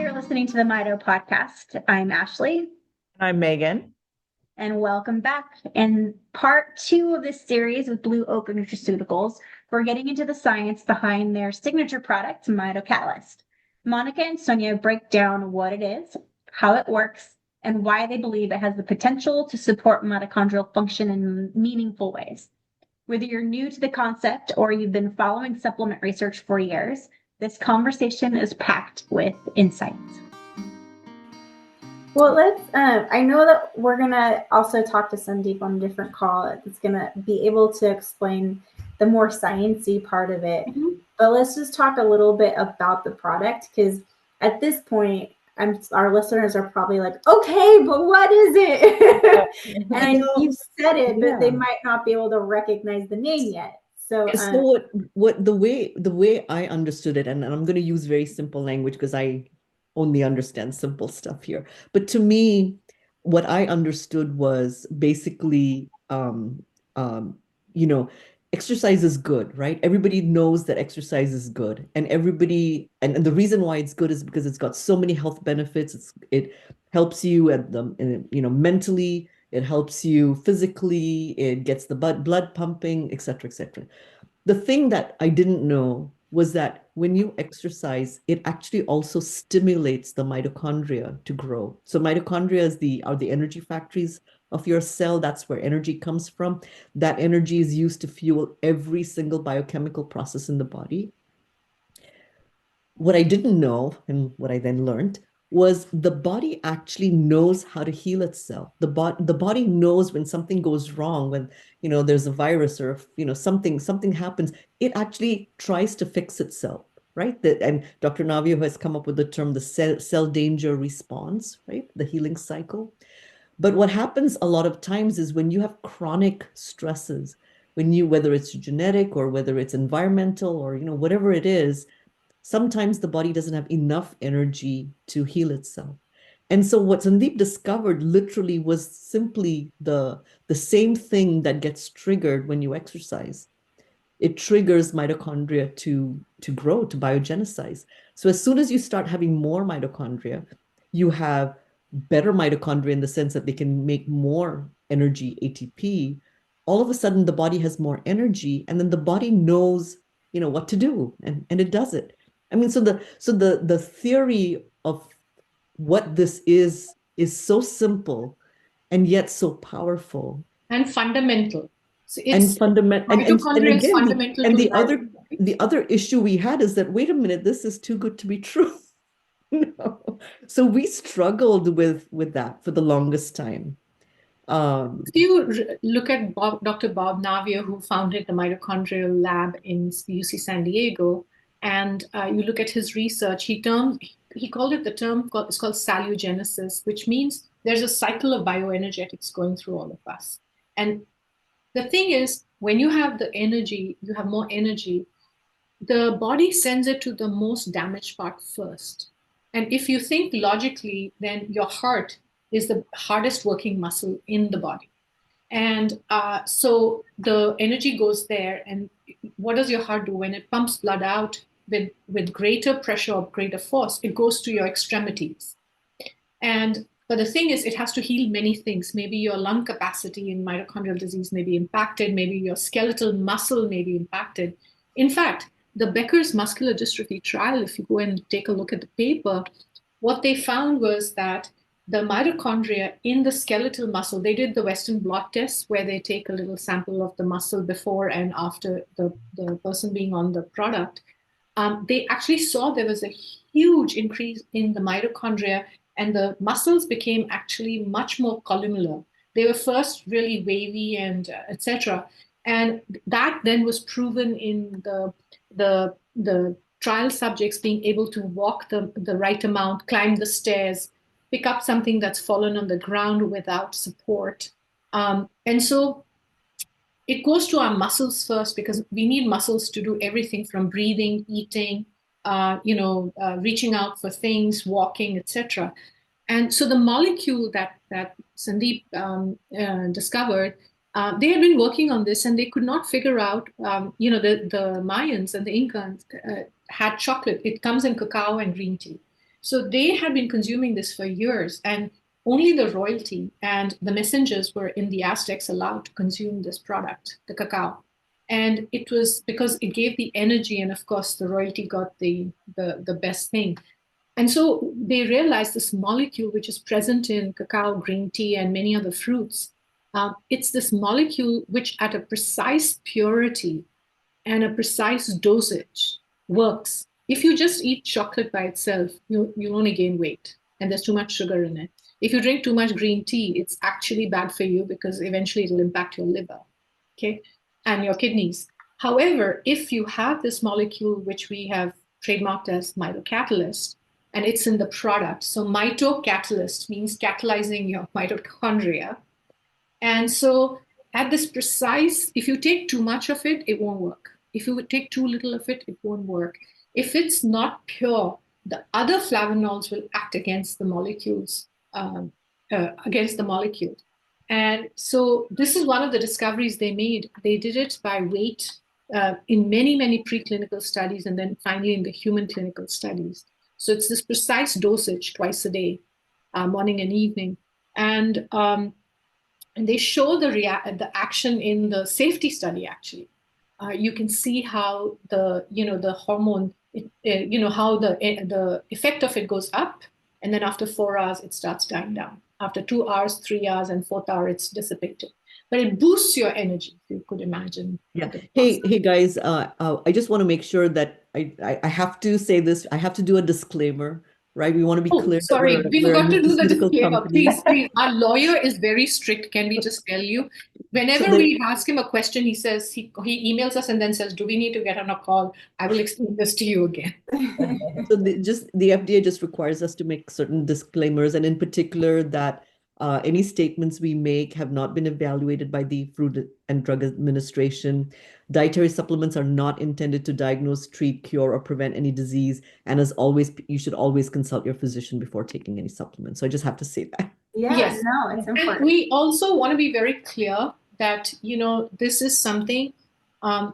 you're listening to the Mito Podcast. I'm Ashley. I'm Megan. And welcome back. In part 2 of this series with Blue Oak Nutraceuticals, we're getting into the science behind their signature product, Mitokatlyst. Monica and Sonya break down what it is, how it works, and why they believe it has the potential to support mitochondrial function in meaningful ways. Whether you're new to the concept or you've been following supplement research for years, this conversation is packed with insights. Well, I know that we're going to also talk to Sandeep on a different call. It's going to be able to explain the more sciencey part of it. Mm-hmm. But let's just talk a little bit about the product, because at this point, our listeners are probably like, okay, but what is it? And you said it, but they might not be able to recognize the name yet. So what the way I understood it, and I'm going to use very simple language because I only understand simple stuff here. But to me, what I understood was basically, exercise is good, right? Everybody knows that exercise is good, and the reason why it's good is because it's got so many health benefits. It helps you mentally, it helps you physically, it gets the blood pumping, et cetera, et cetera. The thing that I didn't know was that when you exercise, it actually also stimulates the mitochondria to grow. So mitochondria are the energy factories of your cell. That's where energy comes from. That energy is used to fuel every single biochemical process in the body. What I didn't know, and what I then learned, was the body actually knows how to heal itself. The body knows when something goes wrong, when there's a virus or something happens. It actually tries to fix itself, right? And Dr. Navio has come up with the term the cell danger response, right? The healing cycle. But what happens a lot of times is when you have chronic stresses, whether it's genetic or whether it's environmental or whatever it is, sometimes the body doesn't have enough energy to heal itself. And so what Sandeep discovered literally was simply the same thing that gets triggered when you exercise. It triggers mitochondria to grow, to biogenicize. So as soon as you start having more mitochondria, you have better mitochondria in the sense that they can make more energy, ATP. All of a sudden, the body has more energy, and then the body knows, what to do, and it does it. I mean, so the theory of what this is so simple and yet so powerful and fundamental. So it's fundamental. Mitochondria is fundamental. And the other issue we had is that, wait a minute, this is too good to be true. No. So we struggled with that for the longest time. If you look at Dr. Bob Navio, who founded the Mitochondrial Lab in UC San Diego, and you look at his research, he called it it's called salugenesis, which means there's a cycle of bioenergetics going through all of us. And the thing is, when you have the energy, you have more energy, the body sends it to the most damaged part first. And if you think logically, then your heart is the hardest working muscle in the body. And so the energy goes there. And what does your heart do? When it pumps blood out with greater pressure or greater force, it goes to your extremities. But the thing is, it has to heal many things. Maybe your lung capacity in mitochondrial disease may be impacted. Maybe your skeletal muscle may be impacted. In fact, the Becker's muscular dystrophy trial, if you go and take a look at the paper, what they found was that the mitochondria in the skeletal muscle, they did the Western blot test where they take a little sample of the muscle before and after the person being on the product. They actually saw there was a huge increase in the mitochondria, and the muscles became actually much more columnar. They were first really wavy and etc. And that then was proven in the trial subjects being able to walk the right amount, climb the stairs, pick up something that's fallen on the ground without support. And so it goes to our muscles first, because we need muscles to do everything from breathing, eating, reaching out for things, walking, etc. And so the molecule that Sandeep discovered, they had been working on this and they could not figure out, the Mayans and the Incans had chocolate. It comes in cacao and green tea. So they had been consuming this for years, and only the royalty and the messengers were in the Aztecs allowed to consume this product, the cacao. And it was because it gave the energy, and of course the royalty got the best thing. And so they realized this molecule, which is present in cacao, green tea, and many other fruits, it's this molecule which at a precise purity and a precise dosage works. If you just eat chocolate by itself, you only gain weight, and there's too much sugar in it. If you drink too much green tea, it's actually bad for you because eventually it'll impact your liver, okay, and your kidneys. However, if you have this molecule, which we have trademarked as Mitokatlyst, and it's in the product. So Mitokatlyst means catalyzing your mitochondria. And so at this precise, if you take too much of it, it won't work. If you take too little of it, it won't work. If it's not pure, the other flavonols will act against the molecules, And so this is one of the discoveries they made. They did it by weight in many, many preclinical studies, and then finally in the human clinical studies. So it's this precise dosage twice a day, morning and evening. And they show the action in the safety study, actually. You can see how the hormone, how the effect of it goes up. And then after 4 hours, it starts dying down. After 2 hours, 3 hours, and 4th hour, it's dissipated. But it boosts your energy, if you could imagine. Yeah. Hey guys, I just want to make sure that I have to say this. I have to do a disclaimer, right? We want to be clear. Sorry, we forgot to do the disclaimer. Please, our lawyer is very strict. Can we just tell you? Whenever we ask him a question, he says, he emails us and then says, do we need to get on a call? I will explain this to you again. So the FDA just requires us to make certain disclaimers, and in particular that any statements we make have not been evaluated by the Food and Drug Administration. Dietary supplements are not intended to diagnose, treat, cure, or prevent any disease. And as always, you should always consult your physician before taking any supplements. So I just have to say that. Yeah, yes. No, it's important. And we also want to be very clear that, this is something it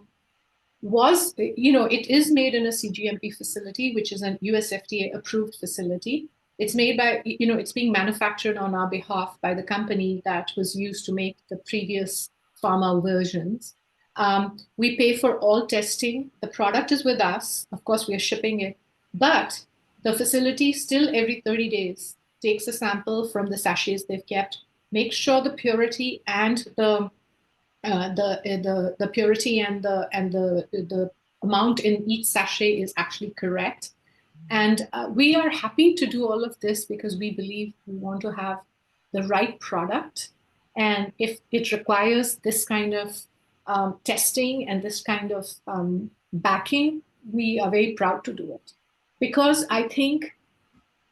is made in a CGMP facility, which is an US FDA approved facility. It's made by, it's being manufactured on our behalf by the company that was used to make the previous pharma versions. We pay for all testing. The product is with us. Of course, we are shipping it. But the facility still every 30 days takes a sample from the sachets they've kept, makes sure the purity and the purity and the amount in each sachet is actually correct. And we are happy to do all of this because we believe we want to have the right product. And if it requires this kind of testing and this kind of backing, we are very proud to do it. Because I think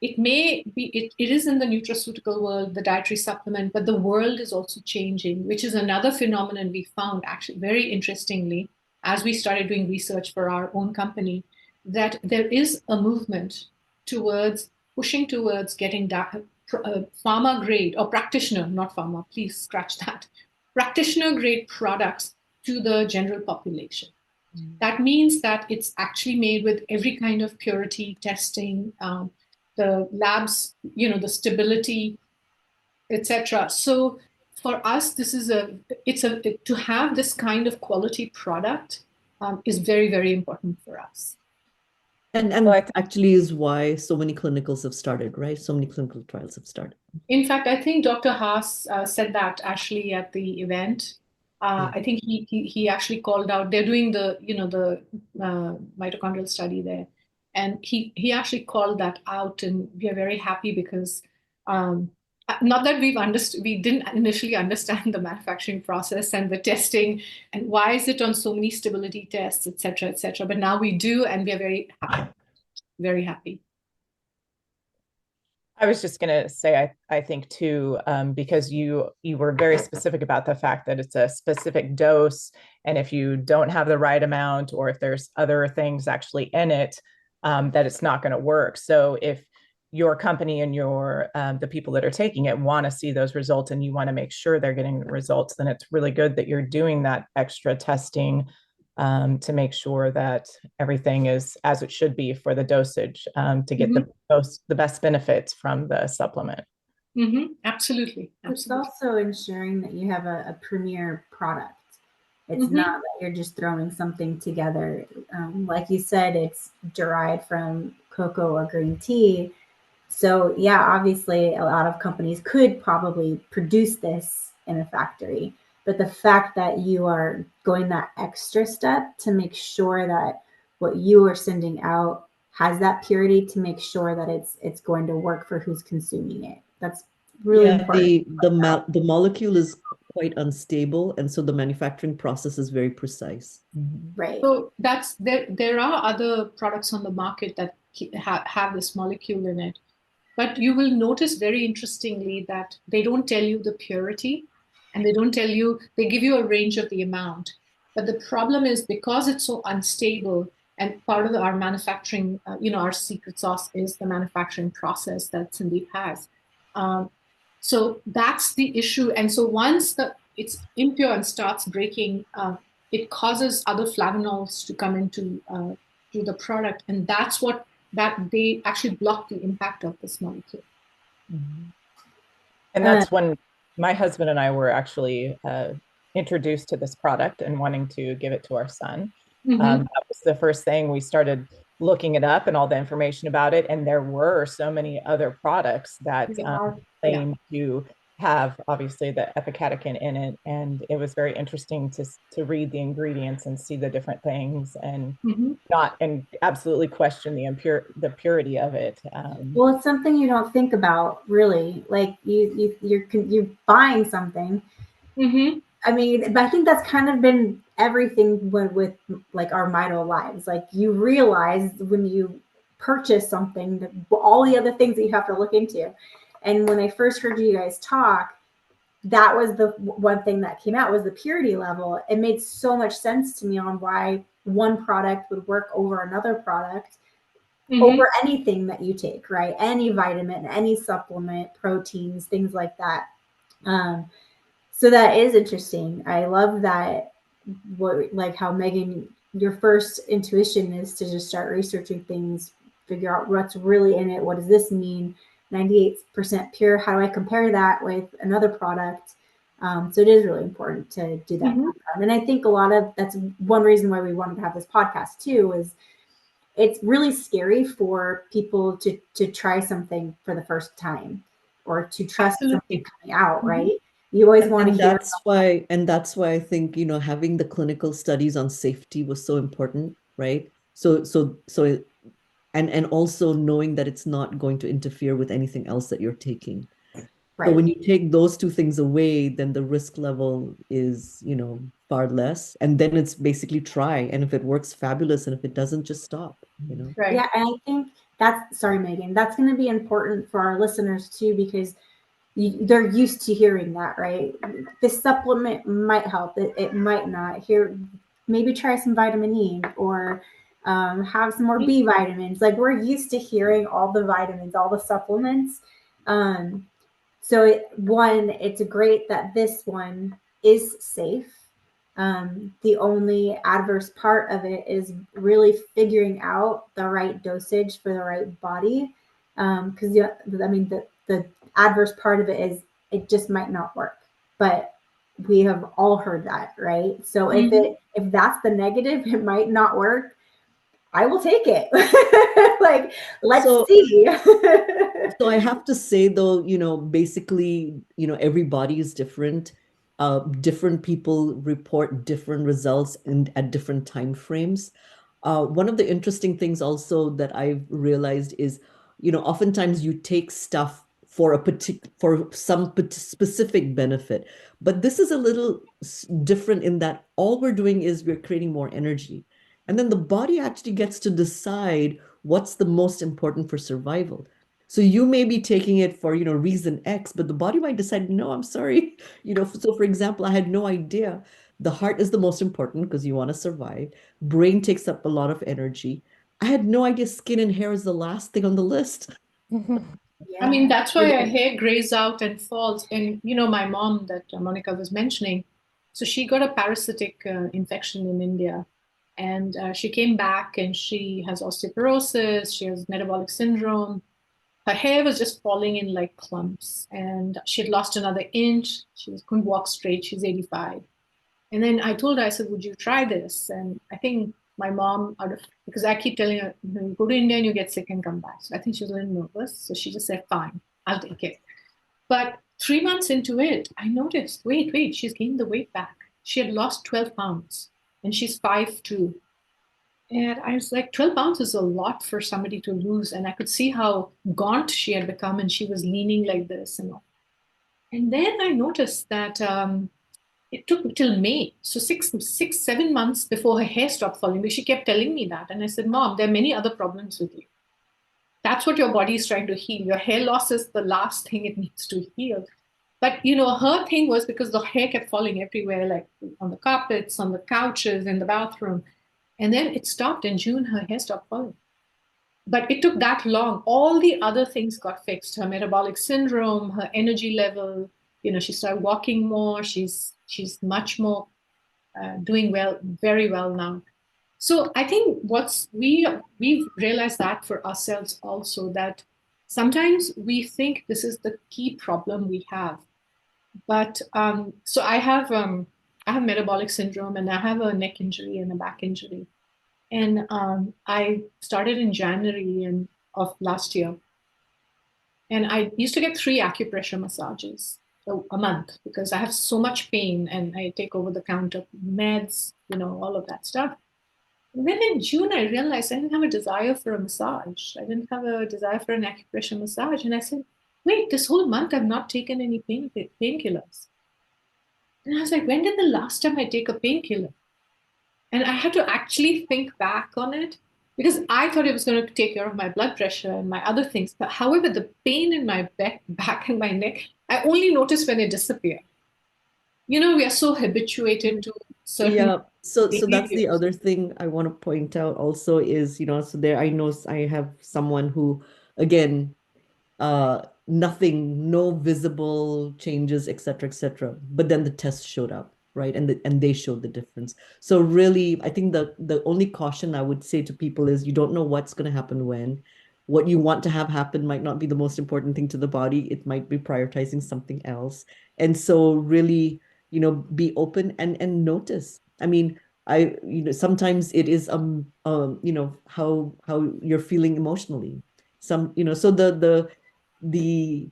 it is in the nutraceutical world, the dietary supplement, but the world is also changing, which is another phenomenon we found actually very interestingly as we started doing research for our own company, that there is a movement towards pushing towards getting pharma grade or practitioner, not pharma, please scratch that, practitioner grade products to the general population. That means that it's actually made with every kind of purity testing, the labs, the stability, etc. So for us, this is to have this kind of quality product is very, very important for us. And that actually is why so many clinicals have started, right? So many clinical trials have started. In fact, I think Dr. Haas said that actually at the event. I think he actually called out, they're doing the mitochondrial study there. And he actually called that out, and we are very happy because not that we didn't initially understand the manufacturing process and the testing and why is it on so many stability tests, et cetera, but now we do, and we are very happy, very happy. I was just going to say, I think too, because you were very specific about the fact that it's a specific dose, and if you don't have the right amount, or if there's other things actually in it, that it's not going to work. So if your company and the people that are taking it want to see those results, and you want to make sure they're getting the results, then it's really good that you're doing that extra testing to make sure that everything is as it should be for the dosage, to get the best benefits from the supplement. Absolutely. It's also ensuring that you have a premier product. It's not that you're just throwing something together. Like you said, it's derived from cocoa or green tea. So yeah, obviously a lot of companies could probably produce this in a factory, but the fact that you are going that extra step to make sure that what you are sending out has that purity, to make sure that it's going to work for who's consuming it. That's really important. The molecule is quite unstable, and so the manufacturing process is very precise. Right. So there are other products on the market that have this molecule in it, but you will notice very interestingly that they don't tell you the purity, and they give you a range of the amount. But the problem is, because it's so unstable, and part of our manufacturing, our secret sauce is the manufacturing process that Sandeep has. So that's the issue. And so once it's impure and starts breaking, it causes other flavonols to come into to the product. And that's that they actually block the impact of this molecule. And that's when my husband and I were actually introduced to this product and wanting to give it to our son. That was the first thing. We started looking it up and all the information about it. And there were so many other products that claim to have obviously the epicatechin in it. And it was very interesting to read the ingredients and see the different things, and and absolutely question the purity of it. Well, it's something you don't think about, really. Like you're buying something. I mean, but I think that's kind of been everything with like our Mito lives. Like, you realize when you purchase something that all the other things that you have to look into. And when I first heard you guys talk, that was the one thing that came out, was the purity level. It made so much sense to me on why one product would work over another product, over anything that you take, right? Any vitamin, any supplement, proteins, things like that. So that is interesting. I love that, like how Megan, your first intuition is to just start researching things, figure out what's really in it. What does this mean? 98% pure. How do I compare that with another product? So it is really important to do that. And I think that's one reason why we wanted to have this podcast too, is it's really scary for people to try something for the first time, or to trust something coming out, right? You always want to hear. That's why I think, having the clinical studies on safety was so important, right? And also knowing that it's not going to interfere with anything else that you're taking. Right. So when you take those two things away, then the risk level is, far less. And then it's basically try. And if it works, fabulous. And if it doesn't, just stop, Right. Yeah. And I think sorry, Megan, that's going to be important for our listeners too, because they're used to hearing that, right? This supplement might help. It might not. Maybe try some vitamin E, or have some more B vitamins. Like, we're used to hearing all the vitamins, all the supplements. So it's great that this one is safe. The only adverse part of it is really figuring out the right dosage for the right body. Because the adverse part of it is it just might not work. But we have all heard that, right? So if that's the negative, it might not work, I will take it. Like, let's see. So I have to say, though, basically, every body is different. Different people report different results at different time frames. One of the interesting things also that I've realized is, oftentimes you take stuff for some specific benefit, but this is a little different in that all we're doing is we're creating more energy. And then the body actually gets to decide what's the most important for survival. So you may be taking it for, reason X, but the body might decide, no, I'm sorry. So for example, I had no idea the heart is the most important because you want to survive. Brain takes up a lot of energy. I had no idea skin and hair is the last thing on the list. I mean, that's why our hair grays out and falls. And, my mom that Monica was mentioning, so she got a parasitic infection in India. And she came back and she has osteoporosis, she has metabolic syndrome. Her hair was just falling in like clumps, and she had lost another inch. She couldn't walk straight. She's 85. And then I told her, I said, would you try this? And I think my mom, because I keep telling her, you go to India and you get sick and come back. So I think she was a little nervous. So she just said, fine, I'll take it. But 3 months into it, I noticed, wait, she's gained the weight back. She had lost 12 pounds and she's 5'2". And I was like, 12 pounds is a lot for somebody to lose. And I could see how gaunt she had become, and she was leaning like this and all. And then I noticed that it took till May. So 7 months before her hair stopped falling, because she kept telling me that. And I said, Mom, there are many other problems with you. That's what your body is trying to heal. Your hair loss is the last thing it needs to heal. But, her thing was because the hair kept falling everywhere, like on the carpets, on the couches, in the bathroom. And then it stopped in June, her hair stopped falling. But it took that long. All the other things got fixed. Her metabolic syndrome, her energy level, she started walking more. She's much more doing well, very well now. So I think we've realized that for ourselves also, that sometimes we think this is the key problem we have. But so I have metabolic syndrome, and I have a neck injury and a back injury. And I started in January of last year. And I used to get 3 acupressure massages a month because I have so much pain, and I take over-the-counter meds, all of that stuff. And then in June, I realized I didn't have a desire for a massage. I didn't have a desire for an acupressure massage. And I said, wait, this whole month I've not taken any painkillers. And I was like, when did the last time I take a painkiller? And I had to actually think back on it, because I thought it was going to take care of my blood pressure and my other things. But however, the pain in my back and my neck, I only noticed when it disappeared. We are so habituated to certain. Yeah. So that's the other thing I want to point out also is, so there, I know I have someone who, again, nothing, no visible changes, et cetera, but then the test showed up, right? And they showed the difference. So really, I think the only caution I would say to people is you don't know what's going to happen when. What you want to have happen might not be the most important thing to the body. It might be prioritizing something else. And so really, be open and notice. I mean, sometimes it is how you're feeling emotionally. So the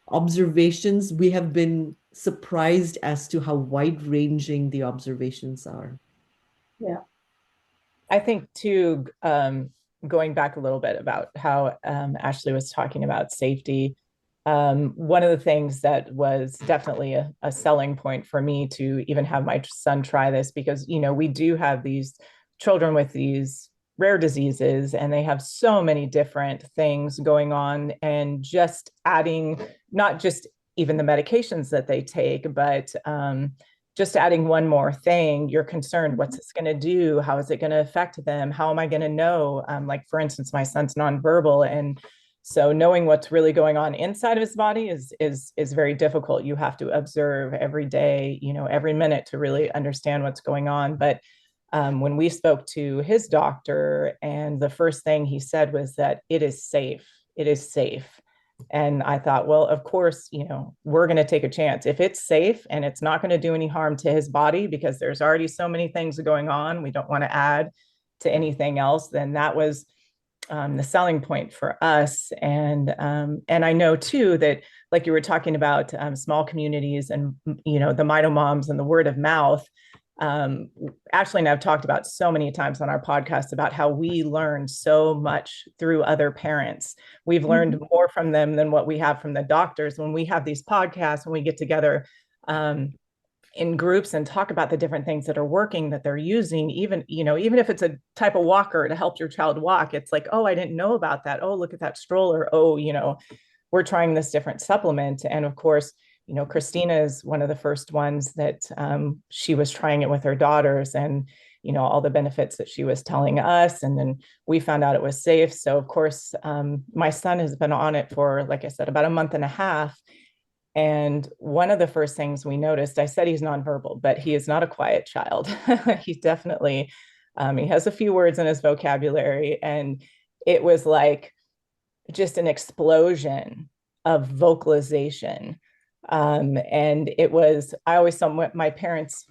observations, we have been surprised as to how wide-ranging the observations are. Yeah. I think too, going back a little bit about how Ashley was talking about safety, one of the things that was definitely a selling point for me to even have my son try this, because, we do have these children with these rare diseases, and they have so many different things going on, and just adding, not just even the medications that they take, but just adding one more thing, you're concerned, what's this going to do? How is it going to affect them? How am I going to know? Like, for instance, my son's nonverbal, and so knowing what's really going on inside of his body is very difficult. You have to observe every day, every minute, to really understand what's going on. But when we spoke to his doctor, and the first thing he said was that it is safe. It is safe. And I thought, well, of course, we're going to take a chance. If it's safe and it's not going to do any harm to his body, because there's already so many things going on, we don't want to add to anything else, then that was the selling point for us. And I know too that, like you were talking about, small communities and, the Mito moms and the word of mouth. Ashley and I have talked about so many times on our podcast about how we learned so much through other parents. We've learned more from them than what we have from the doctors. When we have these podcasts, when we get together in groups and talk about the different things that are working, that they're using, even if it's a type of walker to help your child walk, it's like, oh, I didn't know about that. Oh, look at that stroller. Oh, we're trying this different supplement. And of course, Christina is one of the first ones that she was trying it with her daughters, and, all the benefits that she was telling us. And then we found out it was safe. So of course, my son has been on it for, like I said, about a month and a half. And one of the first things we noticed, I said he's nonverbal, but he is not a quiet child. He definitely He has a few words in his vocabulary, and it was like just an explosion of vocalization. And it was, I always, my parents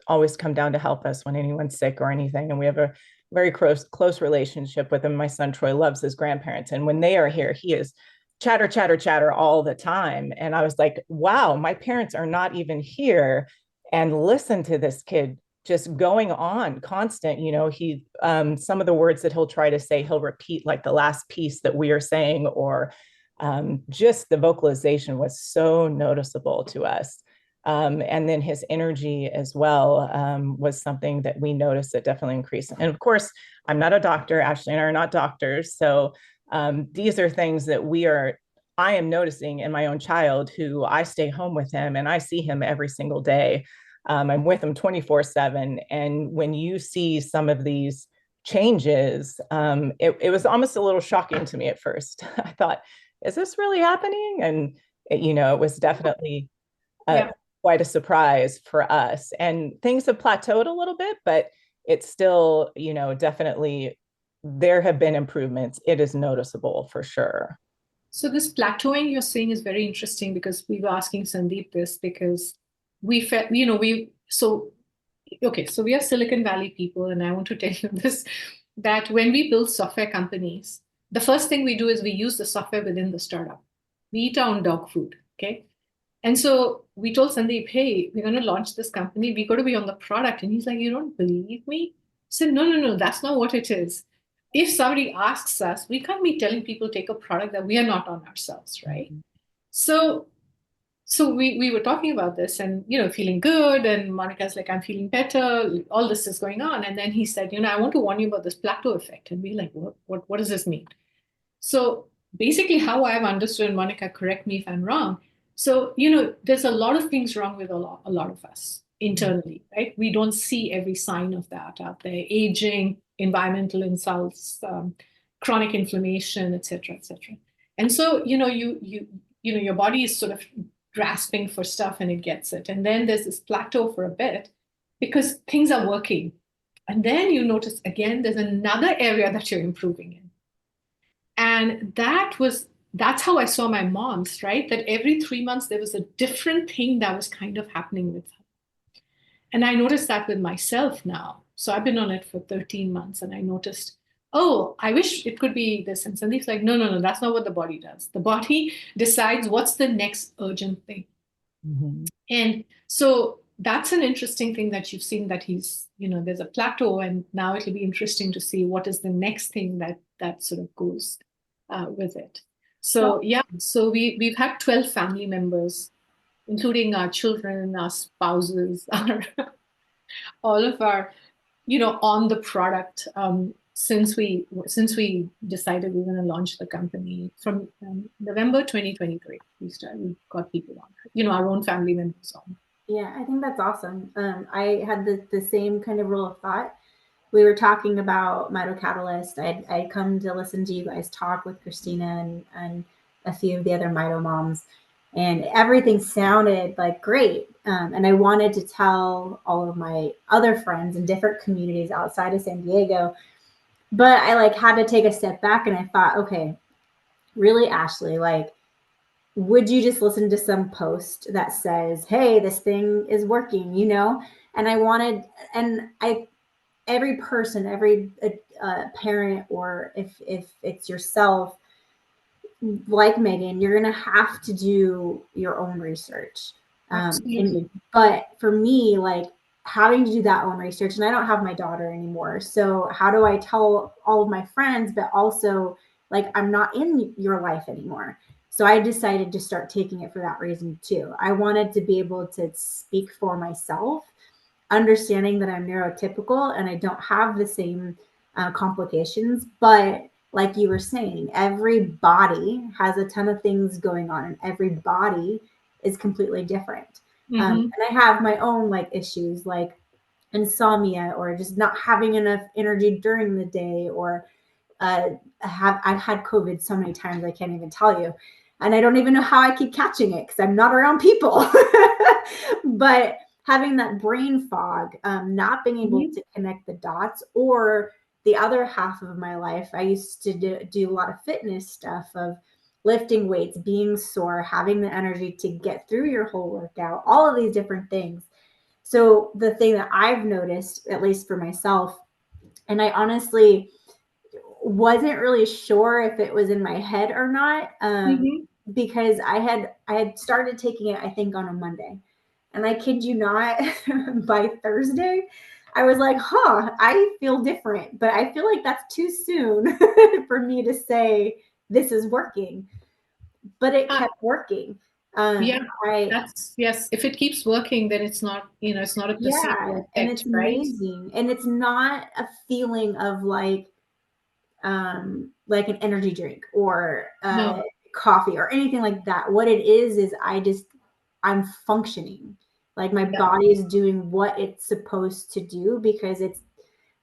always come down to help us when anyone's sick or anything. And we have a very close relationship with them. My son, Troy, loves his grandparents. And when they are here, he is chatter, chatter, chatter all the time. And I was like, wow, my parents are not even here. And listen to this kid just going on constant, he, some of the words that he'll try to say, he'll repeat like the last piece that we are saying, or just the vocalization was so noticeable to us. And then his energy as well was something that we noticed that definitely increased. And of course, I'm not a doctor. Ashley and I are not doctors. So these are things that I am noticing in my own child, who I stay home with him and I see him every single day. I'm with him 24/7. And when you see some of these changes, it was almost a little shocking to me at first. I thought, is this really happening? And, it was definitely quite a surprise for us. And things have plateaued a little bit, but it's still, definitely there have been improvements. It is noticeable for sure. So this plateauing you're saying is very interesting, because we were asking Sandeep this because we felt, so we are Silicon Valley people, and I want to tell you this, that when we build software companies, the first thing we do is we use the software within the startup. We eat our own dog food, okay? And so we told Sandeep, hey, we're going to launch this company. We got to be on the product. And he's like, you don't believe me? I said, no, that's not what it is. If somebody asks us, we can't be telling people take a product that we are not on ourselves, right? Mm-hmm. So we were talking about this and, feeling good. And Monica's like, I'm feeling better. All this is going on. And then he said, I want to warn you about this plateau effect. And we're like, what does this mean? So basically how I've understood, Monica, correct me if I'm wrong. So, there's a lot of things wrong with a lot of us internally, right? We don't see every sign of that out there: aging, environmental insults, chronic inflammation, et cetera, et cetera. And so, your body is sort of grasping for stuff and it gets it. And then there's this plateau for a bit because things are working. And then you notice again, there's another area that you're improving in. And that's how I saw my mom's, right? That every 3 months, there was a different thing that was kind of happening with her. And I noticed that with myself now. So I've been on it for 13 months and I noticed, oh, I wish it could be this. And Sandeep's like, no, that's not what the body does. The body decides what's the next urgent thing. Mm-hmm. And so that's an interesting thing that you've seen, that he's, there's a plateau, and now it'll be interesting to see what is the next thing that sort of goes with it. So, so we've had 12 family members, including our children, our spouses, all of our, on the product since we decided we were going to launch the company from November 2023. We got people on, our own family members on. Yeah, I think that's awesome. I had the same kind of rule of thought. We were talking about Mitokatlyst. I'd come to listen to you guys talk with Christina and a few of the other Mito moms, and everything sounded like great. And I wanted to tell all of my other friends in different communities outside of San Diego, but I had to take a step back and I thought, okay, really, Ashley, would you just listen to some post that says, hey, this thing is working, And I wanted, every person, every parent, or if it's yourself, like Megan, you're going to have to do your own research. But for me, having to do that own research, and I don't have my daughter anymore. So how do I tell all of my friends, but also I'm not in your life anymore. So I decided to start taking it for that reason too. I wanted to be able to speak for myself, understanding that I'm neurotypical and I don't have the same complications, but like you were saying, every body has a ton of things going on and every body is completely different. Mm-hmm. And I have my own issues like insomnia, or just not having enough energy during the day, or I've had COVID so many times I can't even tell you. And I don't even know how I keep catching it because I'm not around people. But having that brain fog, not being able to connect the dots. Or the other half of my life, I used to do a lot of fitness stuff of lifting weights, being sore, having the energy to get through your whole workout, all of these different things. So the thing that I've noticed, at least for myself, and I honestly wasn't really sure if it was in my head or not, because I had started taking it, I think, on a Monday. And I kid you not, by Thursday, I was like, I feel different. But I feel like that's too soon for me to say this is working. But it kept working. Yes. If it keeps working, then it's not, it's not a placebo effect, and it's amazing. And it's not a feeling of like an energy drink or coffee or anything like that. What it is I'm functioning. Like my body is doing what it's supposed to do, because it's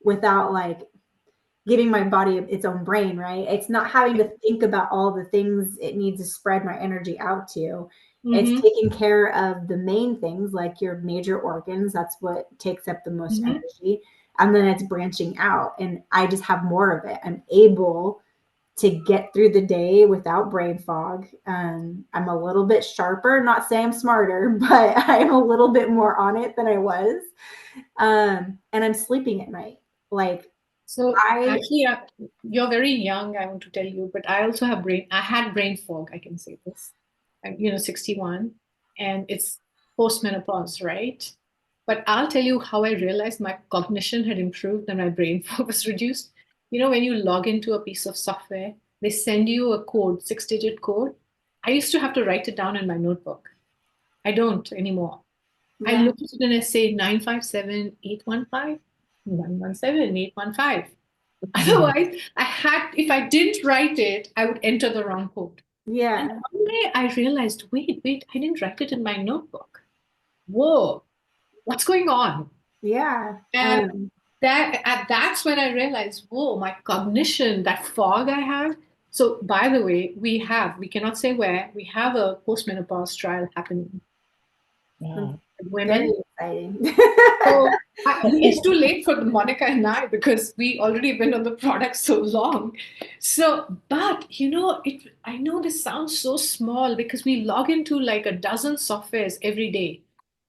without like giving my body its own brain, right? It's not having to think about all the things it needs to spread my energy out to. It's taking care of the main things, like your major organs. That's what takes up the most energy. And then it's branching out, and I just have more of it. I'm able to get through the day without brain fog. I'm a little bit sharper, not saying I'm smarter, but I'm a little bit more on it than I was. And I'm sleeping at night. Actually, you're very young, I want to tell you, but I also have I had brain fog, I can say this. I'm 61, and it's post-menopause, right? But I'll tell you how I realized my cognition had improved and my brain fog was reduced. When you log into a piece of software, they send you a code, 6-digit code. I used to have to write it down in my notebook. I don't anymore. I look at it and I say 957-815, 117-815. Otherwise, if I didn't write it, I would enter the wrong code. Yeah. And one day I realized, wait, I didn't write it in my notebook. Whoa, what's going on? Yeah. And that's when I realized, whoa, my cognition, that fog I have. So by the way, we cannot say where, we have a post-menopause trial happening. Yeah. Women. Very exciting. So it's too late for Monica and I, because we already been on the product so long. So, but I know this sounds so small, because we log into like a dozen softwares every day.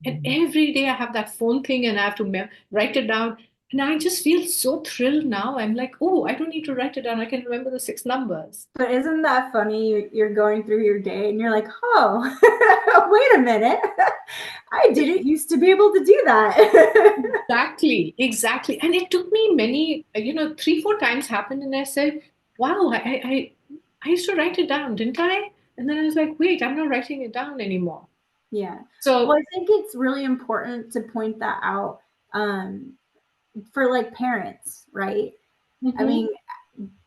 And every day I have that phone thing and I have to write it down. And I just feel so thrilled now. I'm like, oh, I don't need to write it down. I can remember the 6 numbers. But isn't that funny? You're going through your day and you're like, oh, wait a minute. I didn't used to be able to do that. Exactly. And it took me many, 3-4 times happened. And I said, wow, I used to write it down, didn't I? And then I was like, wait, I'm not writing it down anymore. Yeah. So I think it's really important to point that out for like parents, right? I mean,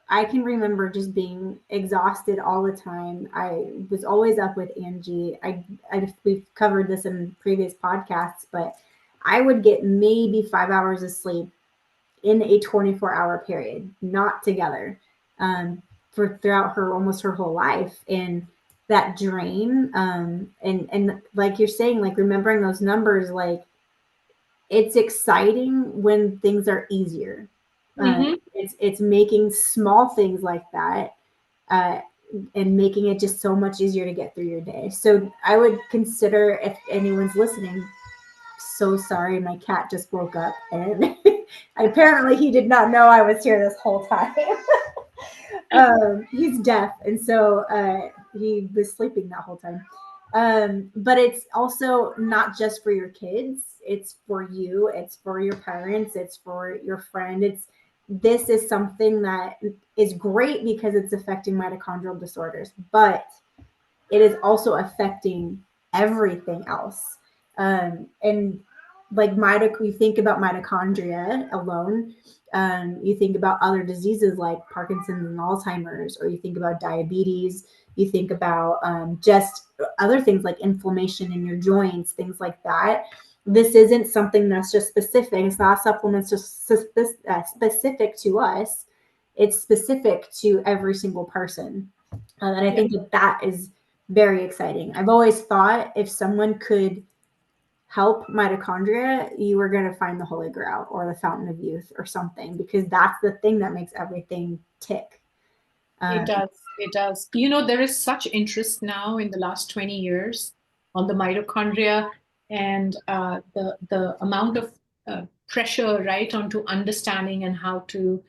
I can remember just being exhausted all the time. I was always up with Angie. We've covered this in previous podcasts, but I would get maybe 5 hours of sleep in a 24-hour period, not together, for throughout almost her whole life. And that drain, and like you're saying, like remembering those numbers, like it's exciting when things are easier. It's making small things like that, and making it just so much easier to get through your day. So I would consider, if anyone's listening, so sorry, my cat just woke up, and apparently he did not know I was here this whole time. He's deaf, and so he was sleeping that whole time. But it's also not just for your kids. It's for you. It's for your parents. It's for your friend. This is something that is great because it's affecting mitochondrial disorders, but it is also affecting everything else. And like you think about mitochondria alone. You think about other diseases like Parkinson's and Alzheimer's, or you think about diabetes. You think about just other things like inflammation in your joints, things like that. This isn't something that's just specific. It's not supplements just specific to us. It's specific to every single person. And I think that is very exciting. I've always thought if someone could help mitochondria, you are going to find the Holy Grail or the fountain of youth or something, because that's the thing that makes everything tick. It does. It does. There is such interest now in the last 20 years on the mitochondria, and the amount of pressure right onto understanding and how to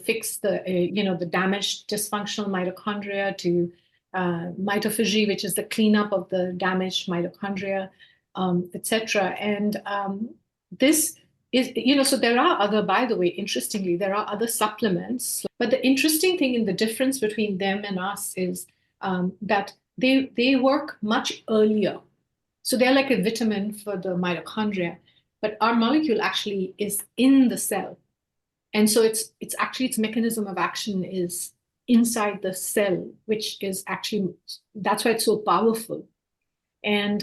fix the the damaged dysfunctional mitochondria, to mitophagy, which is the cleanup of the damaged mitochondria, etc. And this is, so there are other, by the way, interestingly, there are other supplements. But the interesting thing in the difference between them and us is that they work much earlier. So they're like a vitamin for the mitochondria, but our molecule actually is in the cell. And so it's actually, its mechanism of action is inside the cell, which is actually, that's why it's so powerful. And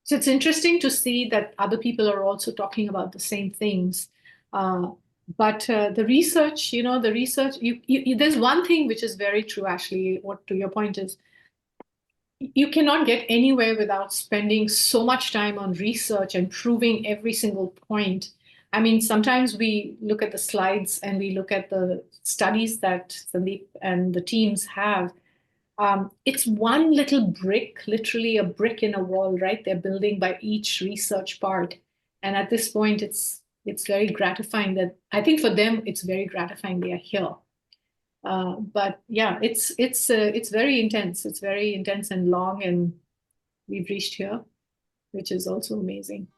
so it's interesting to see that other people are also talking about the same things. But the research, there's one thing which is very true, Ashley, what to your point is, you cannot get anywhere without spending so much time on research and proving every single point. I mean, sometimes we look at the slides and we look at the studies that Sandeep and the teams have. It's one little brick, literally a brick in a wall, right? They're building by each research part. And at this point, it's very gratifying that, I think for them, it's very gratifying they are here. But yeah, it's very intense. It's very intense and long, and we've reached here, which is also amazing.